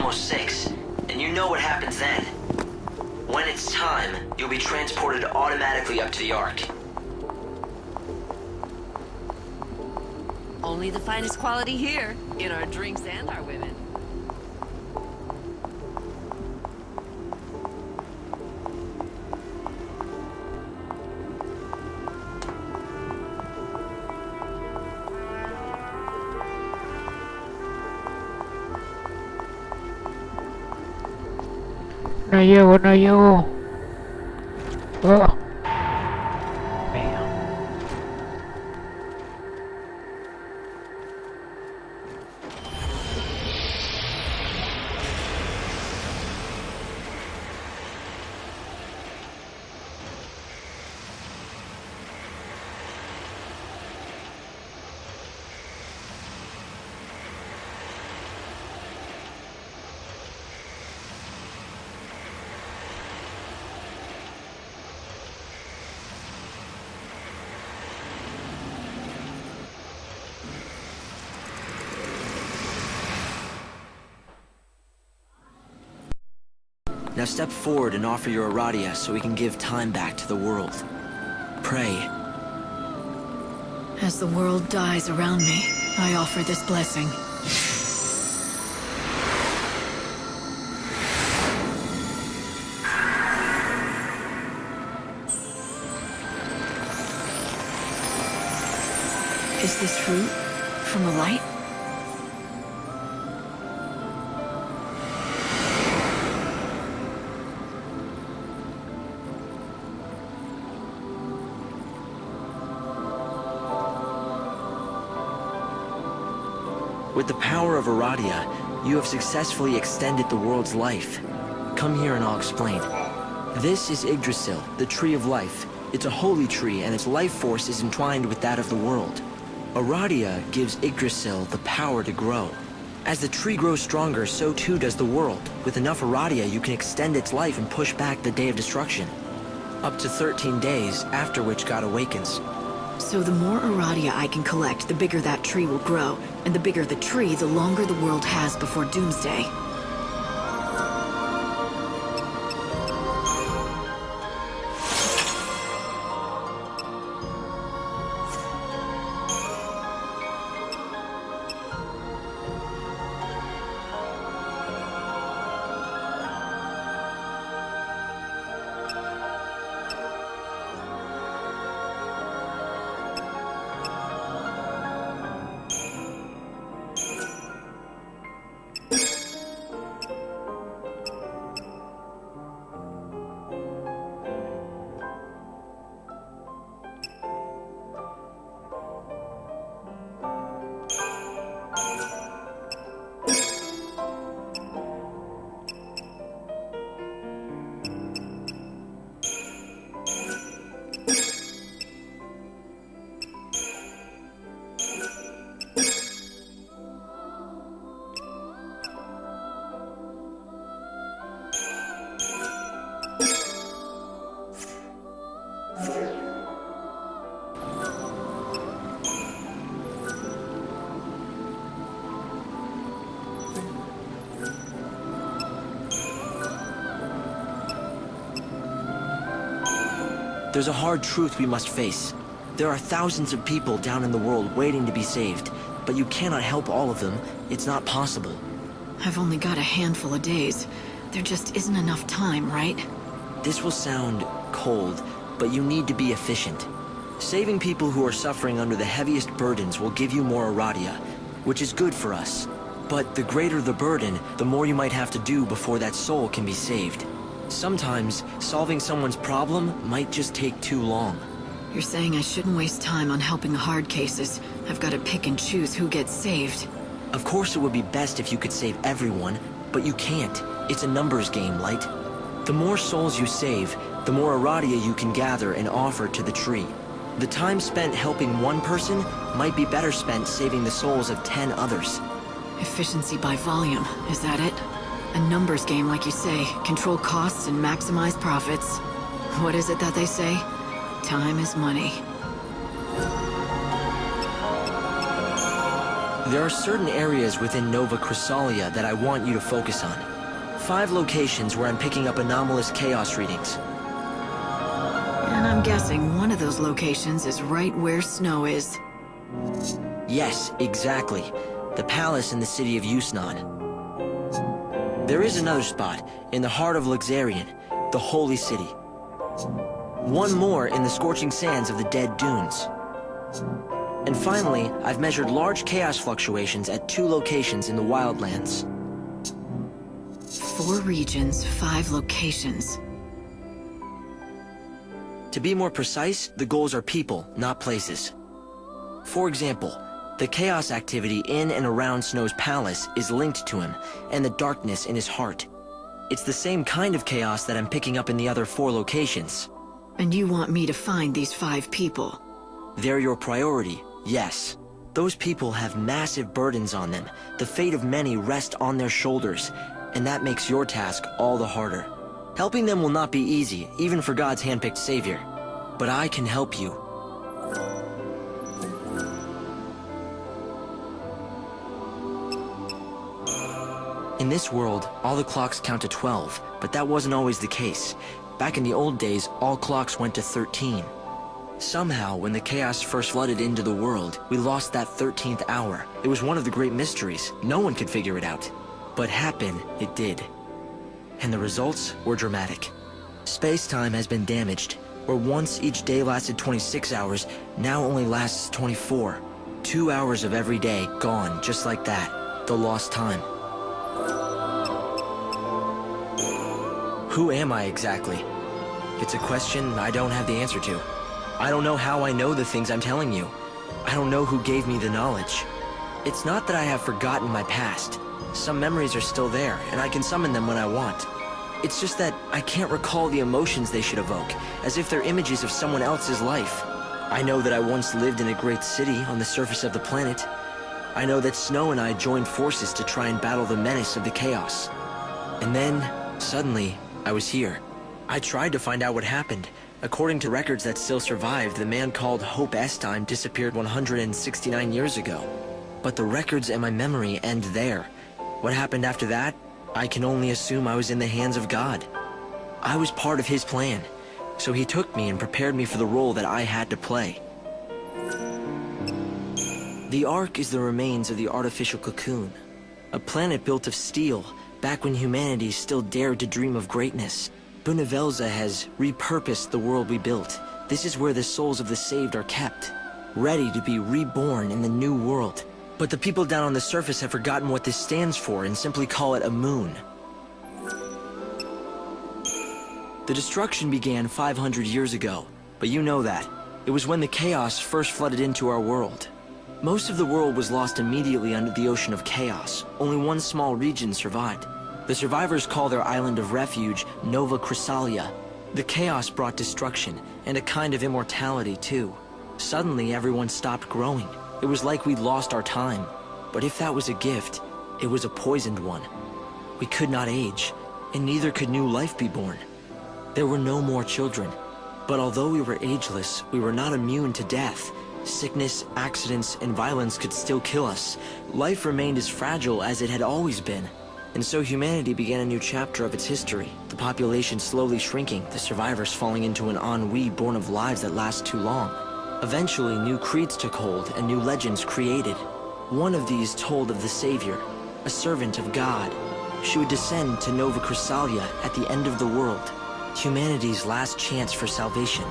almost 6, and you know what happens then. When it's time, you'll be transported automatically up to the Ark. Only the finest quality here, in our drinks and our women. No llego, no llego. Oh. Mío. Now step forward and offer your Aradia so we can give time back to the world. Pray. As the world dies around me, I offer this blessing. Is this fruit from the light? With the power of Aradia, you have successfully extended the world's life. Come here and I'll explain. This is Yggdrasil, the Tree of Life. It's a holy tree and its life force is entwined with that of the world. Aradia gives Yggdrasil the power to grow. As the tree grows stronger, so too does the world. With enough Aradia, you can extend its life and push back the Day of Destruction. Up to 13 days, after which God awakens. So the more Aradia I can collect, the bigger that tree will grow. And the bigger the tree, the longer the world has before Doomsday. There's a hard truth we must face. There are thousands of people down in the world waiting to be saved, but you cannot help all of them. It's not possible. I've only got a handful of days. There just isn't enough time, right? This will sound cold, but you need to be efficient. Saving people who are suffering under the heaviest burdens will give you more Aradia, which is good for us. But the greater the burden, the more you might have to do before that soul can be saved. Sometimes, solving someone's problem might just take too long. You're saying I shouldn't waste time on helping the hard cases. I've got to pick and choose who gets saved. Of course it would be best if you could save everyone, but you can't. It's a numbers game, Light. The more souls you save, the more Aradia you can gather and offer to the tree. The time spent helping one person might be better spent saving the souls of 10 others. Efficiency by volume, is that it? A numbers game, like you say. Control costs and maximize profits. What is it that they say? Time is money. There are certain areas within Nova Chrysalia that I want you to focus on. 5 locations where I'm picking up anomalous chaos readings. And I'm guessing one of those locations is right where Snow is. Yes, exactly. The palace in the city of Yusnan. There is another spot, in the heart of Luxarian, the Holy City. One more in the scorching sands of the Dead Dunes. And finally, I've measured large chaos fluctuations at 2 locations in the Wildlands. 4 regions, 5 locations. To be more precise, the goals are people, not places. For example, the chaos activity in and around Snow's palace is linked to him, and the darkness in his heart. It's the same kind of chaos that I'm picking up in the other 4 locations. And you want me to find these 5 people? They're your priority, yes. Those people have massive burdens on them. The fate of many rests on their shoulders, and that makes your task all the harder. Helping them will not be easy, even for God's handpicked savior. But I can help you. In this world, all the clocks count to 12, but that wasn't always the case. Back in the old days, all clocks went to 13. Somehow, when the chaos first flooded into the world, we lost that 13th hour. It was one of the great mysteries. No one could figure it out. But happen, it did. And the results were dramatic. Space-time has been damaged, where once each day lasted 26 hours, now only lasts 24. 2 hours of every day gone, just like that. The lost time. Who am I exactly? It's a question I don't have the answer to. I don't know how I know the things I'm telling you. I don't know who gave me the knowledge. It's not that I have forgotten my past. Some memories are still there, and I can summon them when I want. It's just that I can't recall the emotions they should evoke, as if they're images of someone else's life. I know that I once lived in a great city on the surface of the planet. I know that Snow and I joined forces to try and battle the menace of the chaos. And then, suddenly, I was here. I tried to find out what happened. According to records that still survive, the man called Hope Estime disappeared 169 years ago. But the records and my memory end there. What happened after that? I can only assume I was in the hands of God. I was part of his plan, so he took me and prepared me for the role that I had to play. The Ark is the remains of the artificial cocoon, a planet built of steel, back when humanity still dared to dream of greatness. Bunavelza has repurposed the world we built. This is where the souls of the saved are kept, ready to be reborn in the new world. But the people down on the surface have forgotten what this stands for and simply call it a moon. The destruction began 500 years ago, but you know that. It was when the chaos first flooded into our world. Most of the world was lost immediately under the ocean of chaos. Only one small region survived. The survivors call their island of refuge Nova Chrysalia. The chaos brought destruction, and a kind of immortality too. Suddenly everyone stopped growing. It was like we'd lost our time. But if that was a gift, it was a poisoned one. We could not age, and neither could new life be born. There were no more children. But although we were ageless, we were not immune to death. Sickness, accidents, and violence could still kill us. Life remained as fragile as it had always been. And so humanity began a new chapter of its history. The population slowly shrinking, the survivors falling into an ennui born of lives that last too long. Eventually, new creeds took hold and new legends created. One of these told of the Savior, a servant of God. She would descend to Nova Chrysalia at the end of the world, humanity's last chance for salvation.